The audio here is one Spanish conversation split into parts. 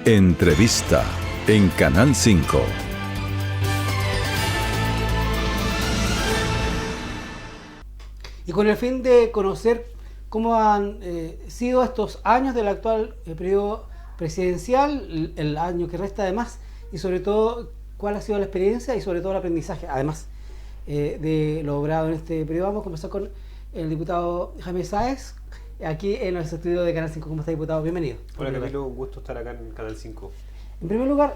Entrevista en Canal 5. Y con el fin de conocer cómo han sido estos años del actual periodo presidencial, el año que resta además, y sobre todo cuál ha sido la experiencia y sobre todo el aprendizaje, además de lo logrado en este periodo, vamos a conversar con el diputado Jaime Sáez, aquí en los estudios de Canal 5. ¿Cómo está, diputado? Bienvenido. Hola Camilo, un gusto estar acá en Canal 5. En primer lugar,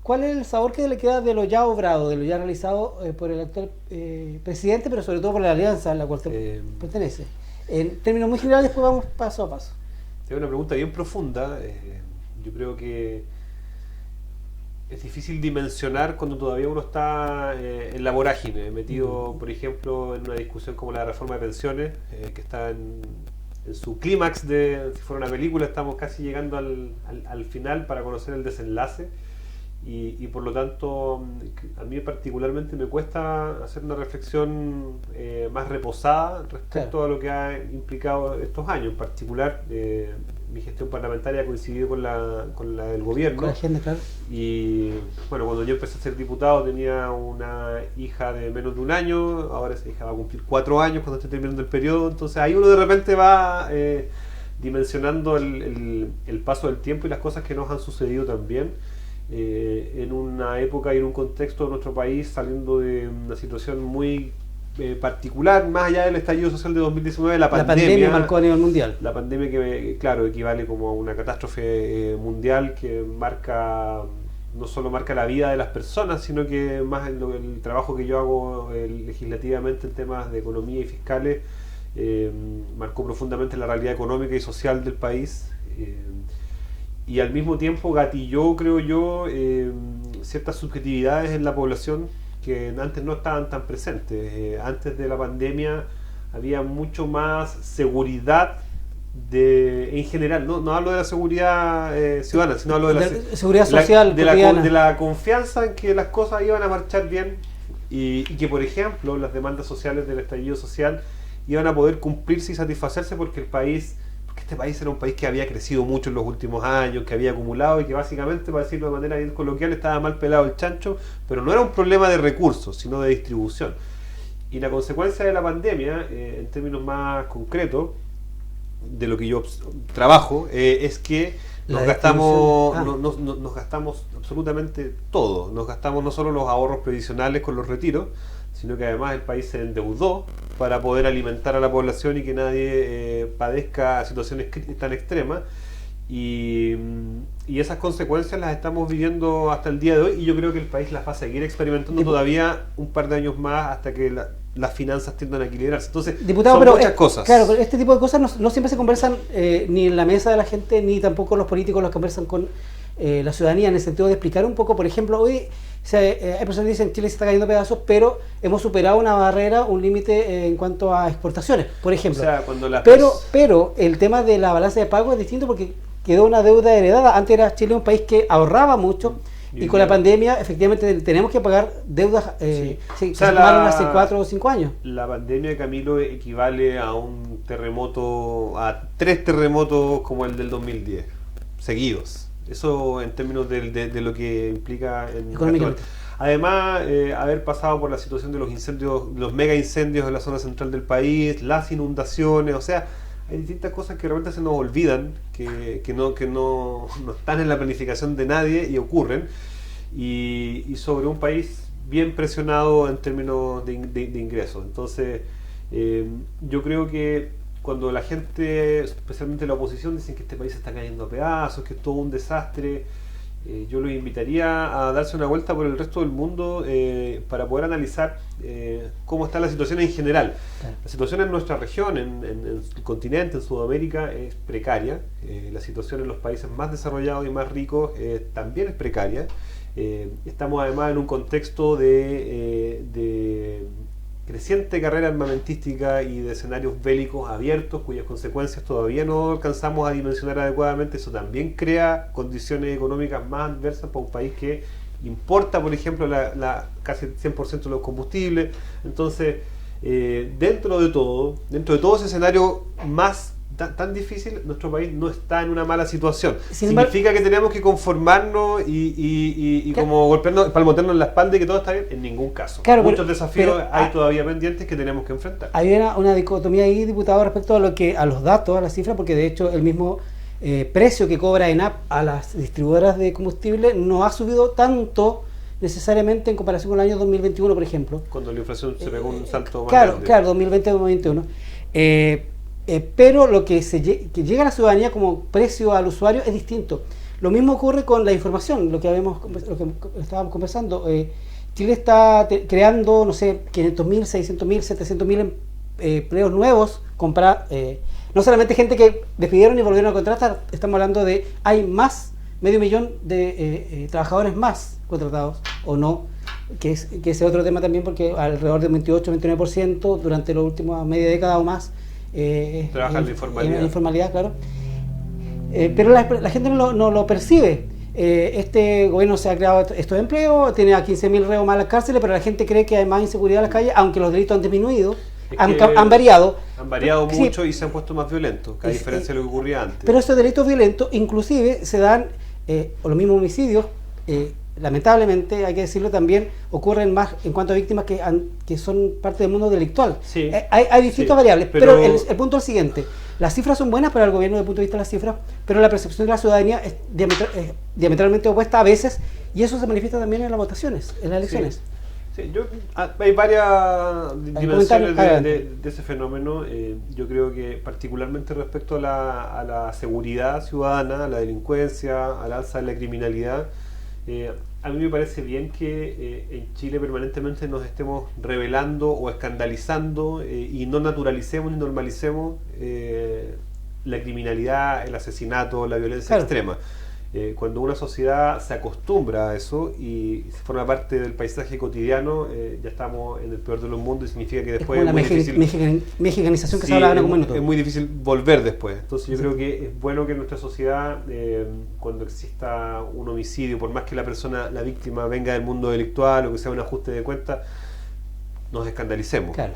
¿cuál es el sabor que le queda de lo ya obrado, de lo ya realizado por el actual presidente, pero sobre todo por la alianza a la cual usted pertenece? En términos muy generales, después vamos paso a paso. Es una pregunta bien profunda. Yo creo que es difícil dimensionar cuando todavía uno está en la vorágine, metido, por ejemplo, en una discusión como la reforma de pensiones, que está en su clímax de, si fuera una película, estamos casi llegando al final para conocer el desenlace. Y por lo tanto, a mí particularmente me cuesta hacer una reflexión más reposada respecto a lo que ha implicado estos años. En particular, mi gestión parlamentaria ha coincidido con la del gobierno. Con la agenda, claro. Y bueno, cuando yo empecé a ser diputado tenía una hija de menos de un año, ahora esa hija va a cumplir 4 años cuando esté terminando el periodo. Entonces ahí uno de repente va dimensionando el paso del tiempo y las cosas que nos han sucedido también. En una época y en un contexto de nuestro país saliendo de una situación muy particular, más allá del estallido social de 2019, la pandemia marcó a nivel mundial. La pandemia que, claro, equivale como a una catástrofe mundial que no solo marca la vida de las personas, sino que más el trabajo que yo hago legislativamente en temas de economía y fiscales marcó profundamente la realidad económica y social del país. Y al mismo tiempo gatilló, creo yo, ciertas subjetividades en la población que antes no estaban tan presentes. Antes de la pandemia había mucho más seguridad en general, no hablo de la seguridad ciudadana, sino hablo de la seguridad social, de la confianza en que las cosas iban a marchar bien y que, por ejemplo, las demandas sociales del estallido social iban a poder cumplirse y satisfacerse porque este país era un país que había crecido mucho en los últimos años, que había acumulado y que básicamente, para decirlo de manera bien coloquial, estaba mal pelado el chancho, pero no era un problema de recursos, sino de distribución. Y la consecuencia de la pandemia, en términos más concretos, de lo que yo trabajo, es que nos gastamos absolutamente todo. Nos gastamos no solo los ahorros previsionales con los retiros, sino que además el país se endeudó para poder alimentar a la población y que nadie padezca situaciones tan extremas. Y esas consecuencias las estamos viviendo hasta el día de hoy y yo creo que el país las va a seguir experimentando todavía un par de años más hasta que las finanzas tiendan a equilibrarse. Entonces, diputado, son muchas cosas. Claro, pero este tipo de cosas no siempre se conversan ni en la mesa de la gente, ni tampoco los políticos los conversan con la ciudadanía, en el sentido de explicar un poco, por ejemplo, hoy hay personas que dicen Chile se está cayendo a pedazos, pero hemos superado una barrera, un límite en cuanto a exportaciones, por ejemplo. O sea, cuando pero el tema de la balanza de pago es distinto porque quedó una deuda heredada. Antes era Chile un país que ahorraba mucho y con la pandemia efectivamente tenemos que pagar deudas que se tomaron hace 4 o 5 años. La pandemia, Camilo, equivale a un terremoto, a 3 terremotos como el del 2010, seguidos. Eso en términos de lo que implica económicamente. Además, haber pasado por la situación de los incendios, los mega incendios en la zona central del país, las inundaciones, o sea, hay distintas cosas que realmente se nos olvidan, que no están en la planificación de nadie y ocurren, y sobre un país bien presionado en términos de ingresos. Entonces, yo creo que cuando la gente, especialmente la oposición, dicen que este país se está cayendo a pedazos, que es todo un desastre, yo los invitaría a darse una vuelta por el resto del mundo para poder analizar cómo está la situación en general. La situación en nuestra región, en el continente, en Sudamérica, es precaria. La situación en los países más desarrollados y más ricos también es precaria. Estamos además en un contexto de creciente carrera armamentística y de escenarios bélicos abiertos cuyas consecuencias todavía no alcanzamos a dimensionar adecuadamente. Eso también crea condiciones económicas más adversas para un país que importa, por ejemplo, casi el 100% de los combustibles. Entonces, dentro de todo ese escenario más tan difícil, nuestro país no está en una mala situación. Sin ¿Significa que tenemos que conformarnos y como golpearnos, palmotearnos en la espalda y que todo está bien? En ningún caso. Claro, Muchos desafíos pero hay todavía pendientes que tenemos que enfrentar. Hay una dicotomía ahí, diputado, respecto a los datos, a las cifras, porque de hecho el mismo precio que cobra ENAP a las distribuidoras de combustible no ha subido tanto necesariamente en comparación con el año 2021, por ejemplo. Cuando la inflación se pegó un salto más Claro, grande. 2020-2021. Pero lo que llega a la ciudadanía como precio al usuario es distinto. Lo mismo ocurre con la información, lo que estábamos conversando. Chile está creando, no sé, 500.000, 600.000, 700.000 empleos nuevos, no solamente gente que despidieron y volvieron a contratar, estamos hablando de hay más, 500.000 de trabajadores más contratados, o no, que ese otro tema también, porque alrededor del 28-29% durante la última media década o más trabaja en la informalidad. En la informalidad, claro. Pero la gente no lo percibe. Este gobierno se ha creado estos empleos, tiene a 15.000 reos más en las cárceles, pero la gente cree que hay más inseguridad en las calles, aunque los delitos han disminuido, han variado. Han variado Sí, mucho y se han puesto más violentos, a diferencia de lo que ocurría antes. pero estos delitos violentos inclusive se dan, o los mismos homicidios, lamentablemente, hay que decirlo también, ocurren más en cuanto a víctimas que son parte del mundo delictual. Sí, Hay distintas sí, variables, pero pero el punto es el siguiente: las cifras son buenas para el gobierno desde el punto de vista de las cifras, pero la percepción de la ciudadanía es diametralmente opuesta a veces, y eso se manifiesta también en las votaciones, en las elecciones. Sí, hay varias dimensiones comentarios. de ese fenómeno. Yo creo que particularmente respecto a la seguridad ciudadana, a la delincuencia, al alza de la criminalidad, a mí me parece bien que en Chile permanentemente nos estemos revelando o escandalizando y no naturalicemos ni normalicemos la criminalidad, el asesinato, la violencia extrema. Cuando una sociedad se acostumbra a eso y forma parte del paisaje cotidiano, ya estamos en el peor de los mundos, y significa que después es como la mexicanización que se hablaba en algún momento. Es muy difícil volver después. Entonces yo creo que es bueno que en nuestra sociedad, cuando exista un homicidio, por más que la víctima venga del mundo delictual o que sea un ajuste de cuentas, nos escandalicemos. Claro.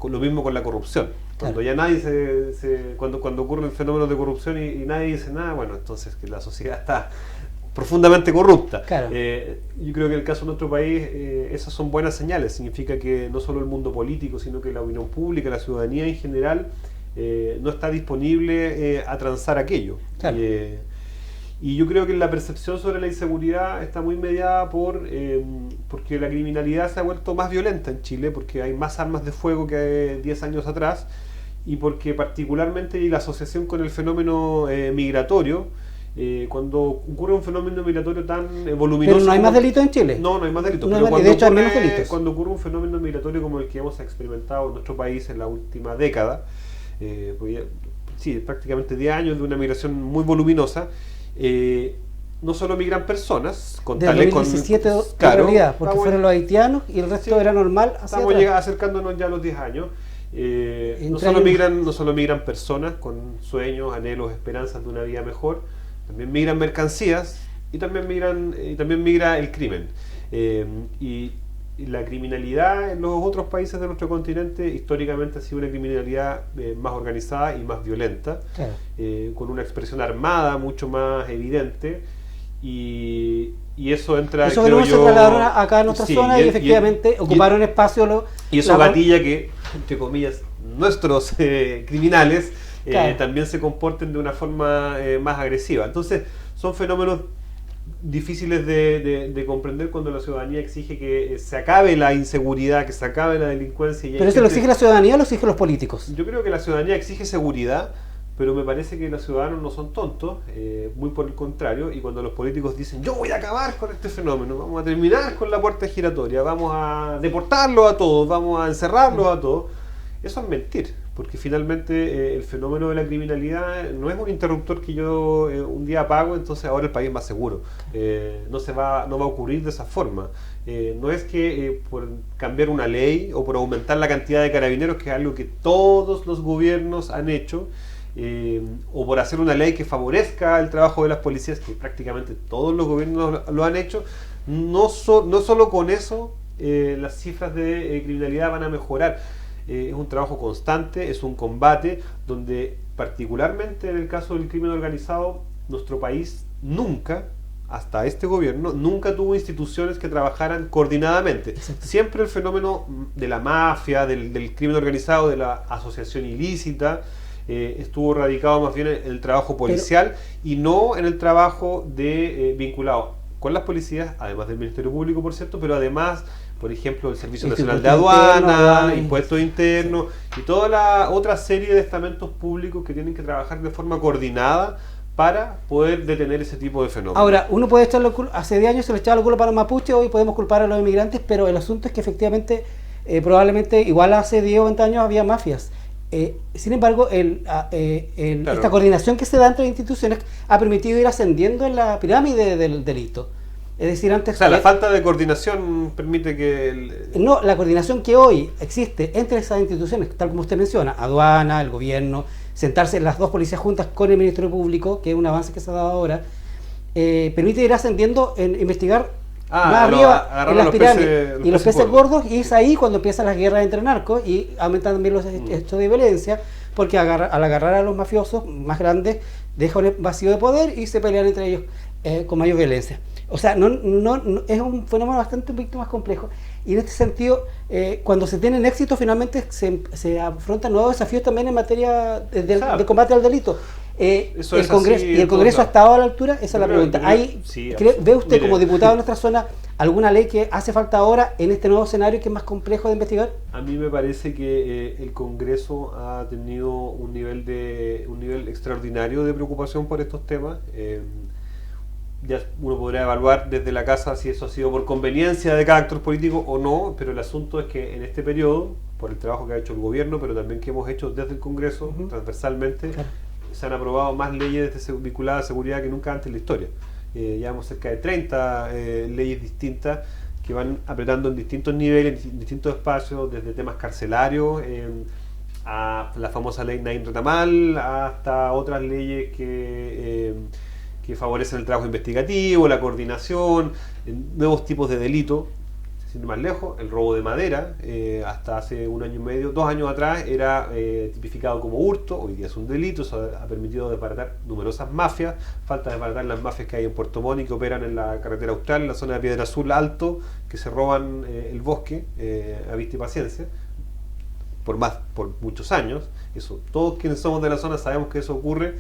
Lo mismo con la corrupción. Cuando ya nadie cuando ocurren fenómenos de corrupción y nadie dice nada, bueno, entonces que la sociedad está profundamente corrupta. Claro. Yo creo que en el caso de nuestro país, esas son buenas señales. Significa que no solo el mundo político, sino que la opinión pública, la ciudadanía en general, no está disponible a transar aquello. Claro. Y yo creo que la percepción sobre la inseguridad está muy mediada porque la criminalidad se ha vuelto más violenta en Chile, porque hay más armas de fuego que 10 años atrás, y porque particularmente la asociación con el fenómeno migratorio, cuando ocurre un fenómeno migratorio tan voluminoso... Pero no hay más delitos en Chile. No hay más delitos. No Pero de hecho hay menos delitos. cuando ocurre un fenómeno migratorio como el que hemos experimentado en nuestro país en la última década, prácticamente 10 años de una migración muy voluminosa, no solo migran personas con Desde tales 2017 con, en realidad, porque fueron los haitianos y el resto sí, era normal hacia estamos atrás. acercándonos ya a los 10 años. No años. solo migran personas con sueños, anhelos, esperanzas de una vida mejor, también migran mercancías y también migra el crimen. Y la criminalidad en los otros países de nuestro continente históricamente ha sido una criminalidad más organizada y más violenta, Claro. con una expresión armada mucho más evidente, y eso entra, Eso creo se yo, trasladaron acá a nuestra zona y efectivamente ocuparon espacio. y eso gatilla que, entre comillas, nuestros criminales Claro. también se comporten de una forma más agresiva. Entonces son fenómenos difíciles de comprender cuando la ciudadanía exige que se acabe la inseguridad, que se acabe la delincuencia. ¿Pero eso lo exige la ciudadanía o lo exigen los políticos? Yo creo que la ciudadanía exige seguridad, pero me parece que los ciudadanos no son tontos, muy por el contrario, y cuando los políticos dicen yo voy a acabar con este fenómeno, vamos a terminar con la puerta giratoria, vamos a deportarlos a todos, vamos a encerrarlos a todos, eso es mentir, porque finalmente el fenómeno de la criminalidad no es un interruptor que yo un día apago, entonces ahora el país es más seguro. No va a ocurrir de esa forma. No es que por cambiar una ley o por aumentar la cantidad de carabineros, que es algo que todos los gobiernos han hecho, o por hacer una ley que favorezca el trabajo de las policías, que prácticamente todos los gobiernos lo han hecho, no solo con eso las cifras de criminalidad van a mejorar. Es un trabajo constante, es un combate donde particularmente en el caso del crimen organizado, nuestro país nunca, hasta este gobierno, nunca tuvo instituciones que trabajaran coordinadamente. Exacto. Siempre el fenómeno de la mafia, del crimen organizado, de la asociación ilícita, estuvo radicado más bien en el trabajo policial y no en el trabajo vinculado con las policías, además del Ministerio Público, por cierto, pero además, por ejemplo, el Servicio Nacional de Aduana, Impuestos Internos y toda la otra serie de estamentos públicos que tienen que trabajar de forma coordinada para poder detener ese tipo de fenómenos. Ahora, uno puede echarle hace 10 años se le echaba la culpa para los mapuches, hoy podemos culpar a los inmigrantes, pero el asunto es que efectivamente, probablemente, igual hace 10 o 20 años había mafias. Sin embargo, Claro. esta coordinación que se da entre instituciones ha permitido ir ascendiendo en la pirámide del delito. Es decir, antes... O sea, la falta de coordinación permite que... No, la coordinación que hoy existe entre esas instituciones, tal como usted menciona, aduana, el gobierno, sentarse las dos policías juntas con el Ministerio Público, que es un avance que se ha dado ahora, permite ir ascendiendo en investigar más arriba en las pirámides y los peces gordos, y es ahí cuando empiezan las guerras entre narcos y aumentan también los hechos de violencia, porque al agarrar a los mafiosos más grandes deja un vacío de poder y se pelean entre ellos con mayor violencia. O sea, no es un fenómeno bastante un poquito más complejo, y en este sentido, cuando se tienen éxitos, finalmente se afrontan nuevos desafíos también en materia de combate al delito. El Congreso ha estado a la altura, esa es la pregunta. ¿Ve usted como diputado de nuestra zona alguna ley que hace falta ahora en este nuevo escenario que es más complejo de investigar? A mí me parece que el Congreso ha tenido un nivel extraordinario de preocupación por estos temas. Ya uno podrá evaluar desde la casa si eso ha sido por conveniencia de cada actor político o no, pero el asunto es que en este periodo, por el trabajo que ha hecho el gobierno, pero también que hemos hecho desde el Congreso, transversalmente, claro, se han aprobado más leyes vinculadas a seguridad que nunca antes en la historia. Llevamos cerca de 30 leyes distintas que van apretando en distintos niveles, en distintos espacios, desde temas carcelarios, a la famosa ley Naim Retamal, hasta otras leyes que favorecen el trabajo investigativo, la coordinación, nuevos tipos de delito. Sin ir más lejos, el robo de madera, hasta hace 1 año y medio, 2 años atrás, era tipificado como hurto, hoy día es un delito. Eso ha permitido desbaratar numerosas mafias. Falta desbaratar las mafias que hay en Puerto Montt, que operan en la carretera austral, en la zona de Piedra Azul Alto, que se roban el bosque a vista y paciencia, por muchos años. Eso, todos quienes somos de la zona sabemos que eso ocurre.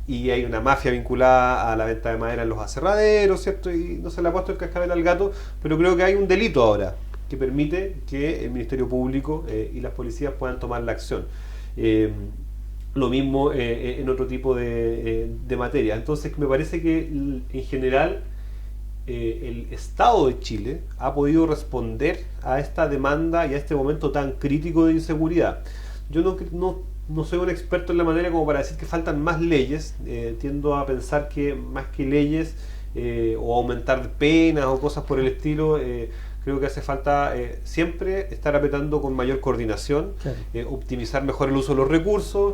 Y hay una mafia vinculada a la venta de madera en los aserraderos, ¿cierto? Y no se le ha puesto el cascabel al gato, pero creo que hay un delito ahora que permite que el Ministerio Público y las policías puedan tomar la acción. Lo mismo en otro tipo de materia. Entonces me parece que en general el Estado de Chile ha podido responder a esta demanda y a este momento tan crítico de inseguridad. Yo no soy un experto en la materia como para decir que faltan más leyes. Tiendo a pensar que más que leyes o aumentar penas o cosas por el estilo, creo que hace falta siempre estar apretando con mayor coordinación, claro, optimizar mejor el uso de los recursos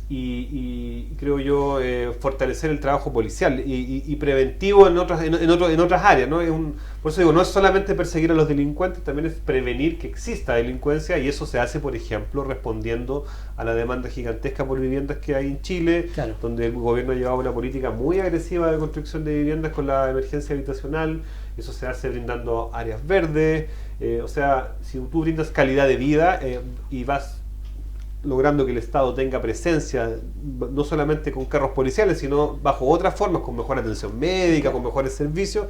y creo yo fortalecer el trabajo policial y preventivo en otras áreas, ¿no? Por eso digo, no es solamente perseguir a los delincuentes, también es prevenir que exista delincuencia, y eso se hace, por ejemplo, respondiendo a la demanda gigantesca por viviendas que hay en Chile, claro, donde el gobierno ha llevado una política muy agresiva de construcción de viviendas con la emergencia habitacional. Eso se hace brindando áreas verdes, o sea, si tú brindas calidad de vida y vas logrando que el Estado tenga presencia, no solamente con carros policiales, sino bajo otras formas, con mejor atención médica, con mejores servicios,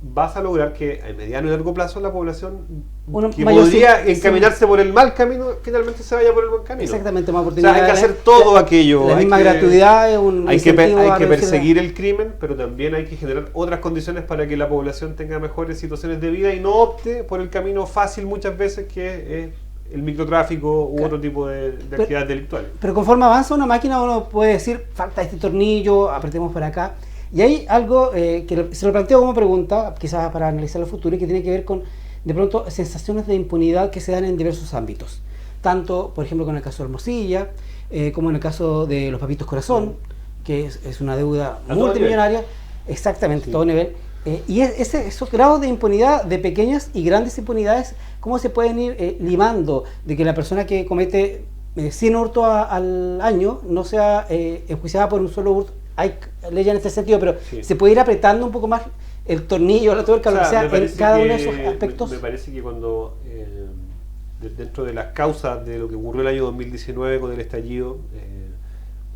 vas a lograr que a mediano y largo plazo la población que podría encaminarse por el mal camino, finalmente se vaya por el buen camino. Exactamente, más oportunidad. O sea, hay que hacer todo aquello. La misma gratuidad es un hay que perseguir el crimen, pero también hay que generar otras condiciones para que la población tenga mejores situaciones de vida y no opte por el camino fácil muchas veces, que es el microtráfico u otro tipo de actividades delictuales. Pero conforme avanza una máquina, uno puede decir, falta este tornillo, apretemos por acá. Y hay algo que se lo planteo como pregunta, quizás para analizar el futuro, y que tiene que ver con, de pronto, sensaciones de impunidad que se dan en diversos ámbitos. Tanto, por ejemplo, con el caso de Hermosilla, como en el caso de los Papitos Corazón, que es una deuda multimillonaria, exactamente, sí, todo nivel. Y esos grados de impunidad, de pequeñas y grandes impunidades, ¿cómo se pueden ir limando de que la persona que comete 100 hurtos al año no sea enjuiciada por un solo hurto. Hay leyes en este sentido, pero Sí. se puede ir apretando un poco más el tornillo, la tuerca, O lo que sea, sea, me en parece cada uno de que- esos aspectos. Me parece que cuando, dentro de las causas de lo que ocurrió el año 2019 con el estallido,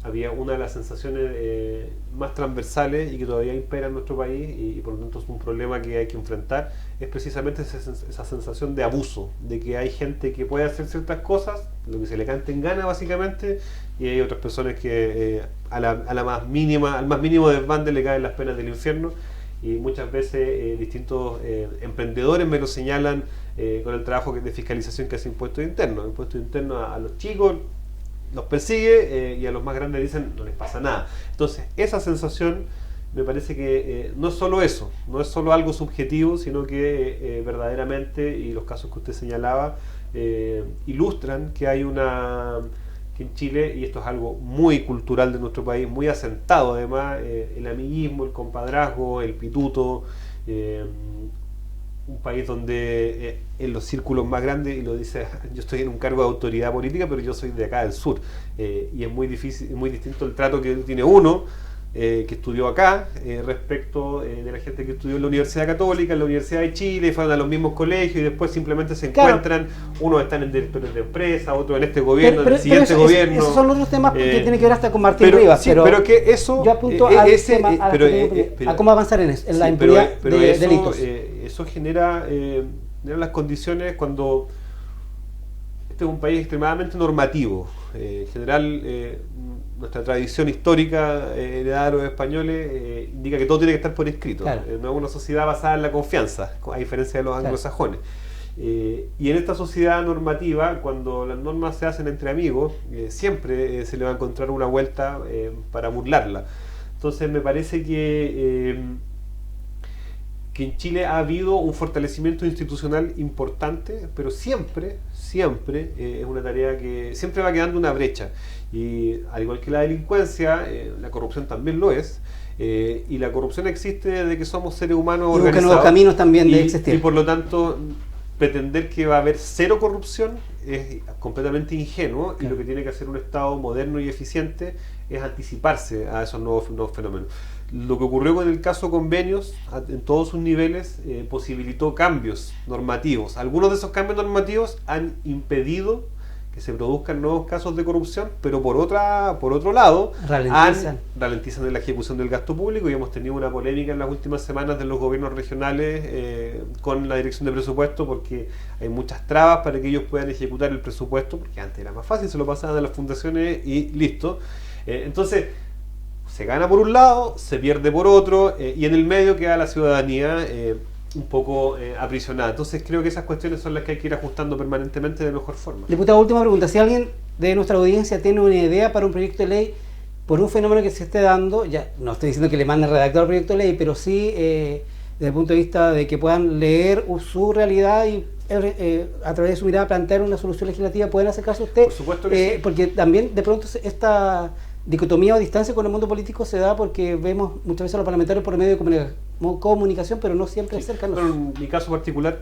había una de las sensaciones más transversales y que todavía impera en nuestro país y por lo tanto es un problema que hay que enfrentar, es precisamente esa sensación de abuso, de que hay gente que puede hacer ciertas cosas, lo que se le cante en gana básicamente, y hay otras personas que a la más mínima, al más mínimo desbande le caen las penas del infierno. Y muchas veces distintos emprendedores me lo señalan con el trabajo de fiscalización que hace Impuestos Internos. Impuestos Internos a los chicos los persigue y a los más grandes dicen no les pasa nada. Entonces esa sensación me parece que no es solo eso, no es solo algo subjetivo, sino que verdaderamente, y los casos que usted señalaba, ilustran que hay que en Chile, y esto es algo muy cultural de nuestro país, muy asentado además, el amiguismo, el compadrazgo, el pituto, un país donde en los círculos más grandes, y lo dice, yo estoy en un cargo de autoridad política, pero yo soy de acá del sur, y es muy difícil, muy distinto el trato que tiene uno, que estudió acá, respecto de la gente que estudió en la Universidad Católica, en la Universidad de Chile, fueron a los mismos colegios y después simplemente se Claro. encuentran, unos están en directores de empresa, otros en este gobierno, Pero en el siguiente gobierno. esos son otros temas que Eh, tienen que ver hasta con Martín pero, Rivas. sí, pero que eso yo apunto al ese, tema, a, pero, a cómo avanzar en, en la sí, impunidad pero de eso, delitos. eso genera las condiciones cuando este es un país extremadamente normativo. En general, nuestra tradición histórica heredada de los españoles indica que todo tiene que estar por escrito. Claro. No es una sociedad basada en la confianza, a diferencia de los anglosajones. Y en esta sociedad normativa, cuando las normas se hacen entre amigos, siempre se le va a encontrar una vuelta para burlarla. Entonces me parece que en Chile ha habido un fortalecimiento institucional importante, pero siempre es una tarea que siempre va quedando una brecha. Y al igual que la delincuencia, la corrupción también lo es. Y la corrupción existe desde que somos seres humanos Y busca organizados. nuevos caminos también de existir. Y por lo tanto, pretender que va a haber cero corrupción es completamente ingenuo. Claro. Y lo que tiene que hacer un Estado moderno y eficiente es anticiparse a esos nuevos fenómenos. Lo que ocurrió con el caso Convenios, en todos sus niveles, posibilitó cambios normativos. Algunos de esos cambios normativos han impedido que se produzcan nuevos casos de corrupción, pero por otro lado, ralentizan en la ejecución del gasto público, y hemos tenido una polémica en las últimas semanas de los gobiernos regionales con la dirección de presupuesto, porque hay muchas trabas para que ellos puedan ejecutar el presupuesto, porque antes era más fácil, se lo pasaban a las fundaciones y listo. Entonces, se gana por un lado, se pierde por otro, y en el medio queda la ciudadanía un poco aprisionada. Entonces creo que esas cuestiones son las que hay que ir ajustando permanentemente de mejor forma. Diputado, última pregunta. Si alguien de nuestra audiencia tiene una idea para un proyecto de ley por un fenómeno que se esté dando, ya no estoy diciendo que le manden redactar el proyecto de ley, pero sí desde el punto de vista de que puedan leer su realidad y a través de su mirada plantear una solución legislativa, pueden acercarse a usted. Por supuesto que sí. Porque también de pronto esta dicotomía o distancia con el mundo político se da porque vemos muchas veces a los parlamentarios por medio de comunicación, pero no siempre cercanos. Bueno, en mi caso particular,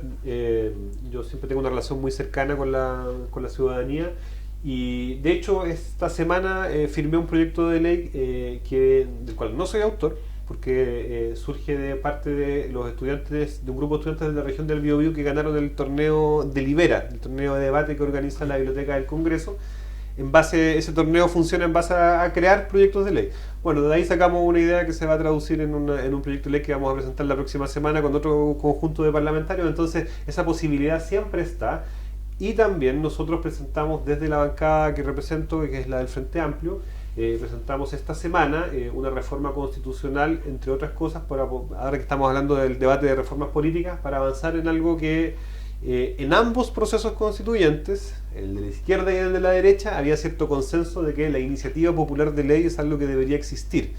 yo siempre tengo una relación muy cercana con la ciudadanía, y de hecho esta semana firmé un proyecto de ley del cual no soy autor, porque surge de parte de los estudiantes, de un grupo de estudiantes de la región del Biobío que ganaron el torneo Delibera, el torneo de debate que organiza la Biblioteca del Congreso. Ese torneo funciona en base a crear proyectos de ley. Bueno, de ahí sacamos una idea que se va a traducir en un proyecto de ley que vamos a presentar la próxima semana con otro conjunto de parlamentarios. Entonces, esa posibilidad siempre está. Y también nosotros presentamos desde la bancada que represento, que es la del Frente Amplio, presentamos esta semana una reforma constitucional, entre otras cosas, ahora que estamos hablando del debate de reformas políticas, para avanzar en algo que en ambos procesos constituyentes, el de la izquierda y el de la derecha, había cierto consenso de que la iniciativa popular de ley es algo que debería existir,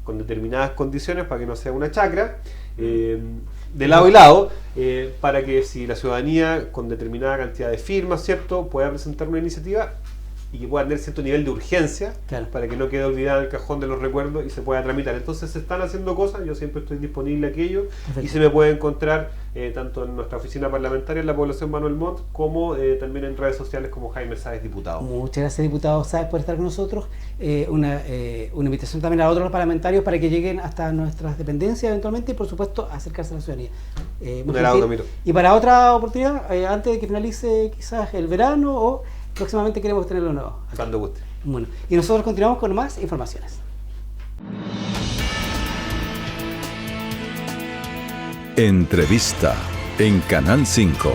con determinadas condiciones para que no sea una chacra, de lado y lado, para que si la ciudadanía con determinada cantidad de firmas, ¿cierto?, pueda presentar una iniciativa, y que pueda tener cierto nivel de urgencia, Claro. para que no quede olvidada en el cajón de los recuerdos y se pueda tramitar. Entonces se están haciendo cosas, yo siempre estoy disponible a aquello, Perfecto. y se me puede encontrar tanto en nuestra oficina parlamentaria en la población Manuel Montt, como también en redes sociales como Jaime Sáez, diputado. Muchas gracias, diputado Sáez, por estar con nosotros. Una invitación también a otros parlamentarios para que lleguen hasta nuestras dependencias eventualmente y, por supuesto, acercarse a la ciudadanía. Muy Un agrado, gentil. Camilo. Y para otra oportunidad, antes de que finalice quizás el verano o próximamente queremos tenerlo nuevo. Cuando guste. Bueno, y nosotros continuamos con más informaciones. Entrevista en Canal 5.